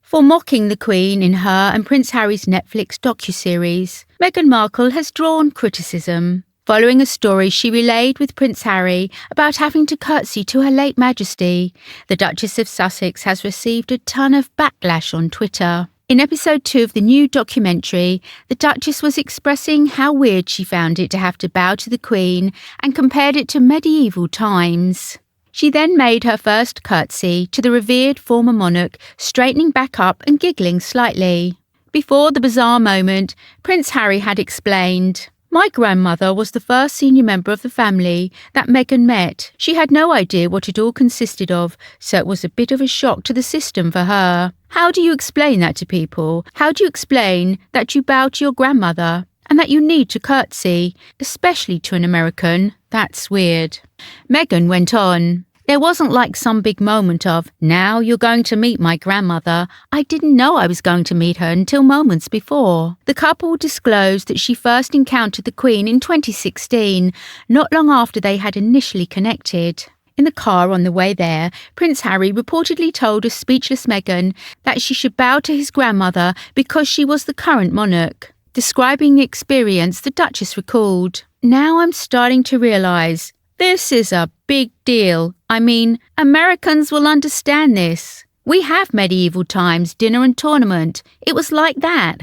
For mocking the Queen in her and Prince Harry's Netflix docuseries, Meghan Markle has drawn criticism, following a story she relayed with Prince Harry about having to curtsy to Her late Majesty. The Duchess of Sussex has received a ton of backlash on Twitter. In episode 2 of the new documentary, the Duchess was expressing how weird she found it to have to bow to the Queen and compared it to medieval times. She then made her first curtsy to the revered former monarch, straightening back up and giggling slightly. Before the bizarre moment, Prince Harry had explained, "My grandmother was the first senior member of the family that Meghan met. She had no idea what it all consisted of, so it was a bit of a shock to the system for her." How do you explain that to people? How do you explain that you bow to your grandmother and that you need to curtsy, especially to an American? That's weird. Meghan went on, "There wasn't like some big moment of, now you're going to meet my grandmother. I didn't know I was going to meet her until moments before." The couple disclosed that she first encountered the Queen in 2016, not long after they had initially connected. In the car on the way there, Prince Harry reportedly told a speechless Meghan that she should bow to his grandmother because she was the current monarch. Describing the experience, the Duchess recalled, "Now I'm starting to realise this is a big deal. I mean, Americans will understand this. We have medieval times, dinner and tournament. It was like that."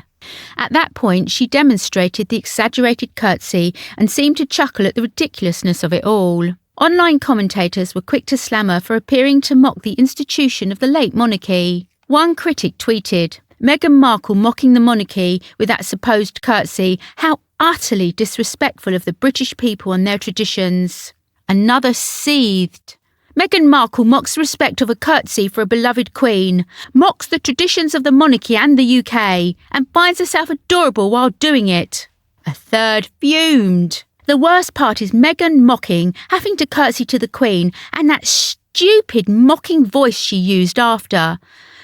At that point, she demonstrated the exaggerated curtsy and seemed to chuckle at the ridiculousness of it all. Online commentators were quick to slam her for appearing to mock the institution of the late monarchy. One critic tweeted, "Meghan Markle mocking the monarchy with that supposed curtsy. How utterly disrespectful of the British people and their traditions." Another seethed, "Meghan Markle mocks the respect of a curtsy for a beloved queen, mocks the traditions of the monarchy and the UK, and finds herself adorable while doing it." A third fumed. "The worst part is Meghan mocking, having to curtsy to the Queen, and that stupid mocking voice she used after.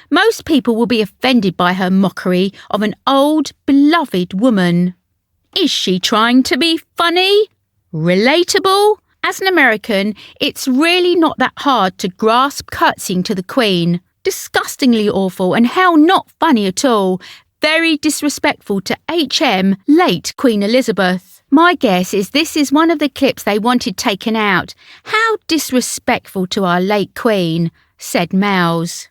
Most people will be offended by her mockery of an old, beloved woman. Is she trying to be funny? Relatable? As an American, it's really not that hard to grasp curtsying to the Queen. Disgustingly awful and hell not funny at all. Very disrespectful to HM, late Queen Elizabeth. My guess is this is one of the clips they wanted taken out. How disrespectful to our late Queen," said Mouse.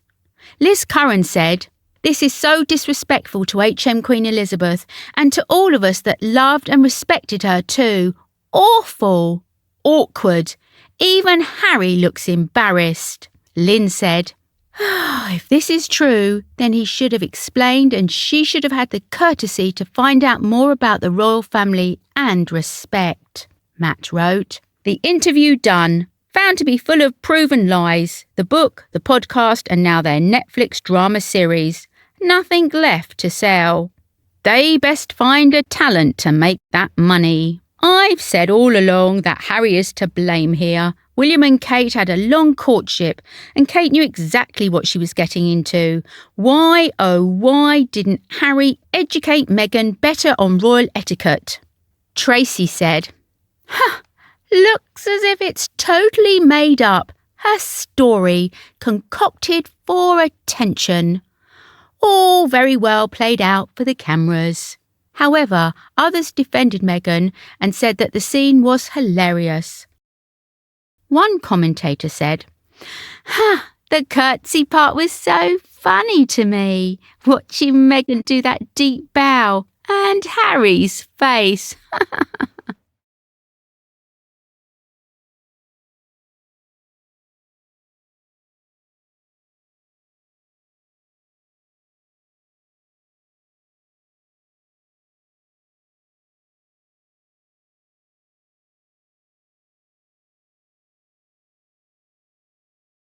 Liz Curran said, "This is so disrespectful to HM Queen Elizabeth and to all of us that loved and respected her too. Awful. Awkward. Even Harry looks embarrassed." Lynn said, "If this is true, then he should have explained and she should have had the courtesy to find out more about the royal family and respect." Matt wrote, "The interview done. Found to be full of proven lies. The book, the podcast, and now their Netflix drama series. Nothing left to sell. They best find a talent to make that money. I've said all along that Harry is to blame here. William and Kate had a long courtship, and Kate knew exactly what she was getting into. Why, oh why didn't Harry educate Meghan better on royal etiquette?" Tracy said, "Looks as if it's totally made up. Her story, concocted for attention. All very well played out for the cameras." However, others defended Meghan and said that the scene was hilarious. One commentator said, "The curtsy part was so funny to me, watching Meghan do that deep bow and Harry's face."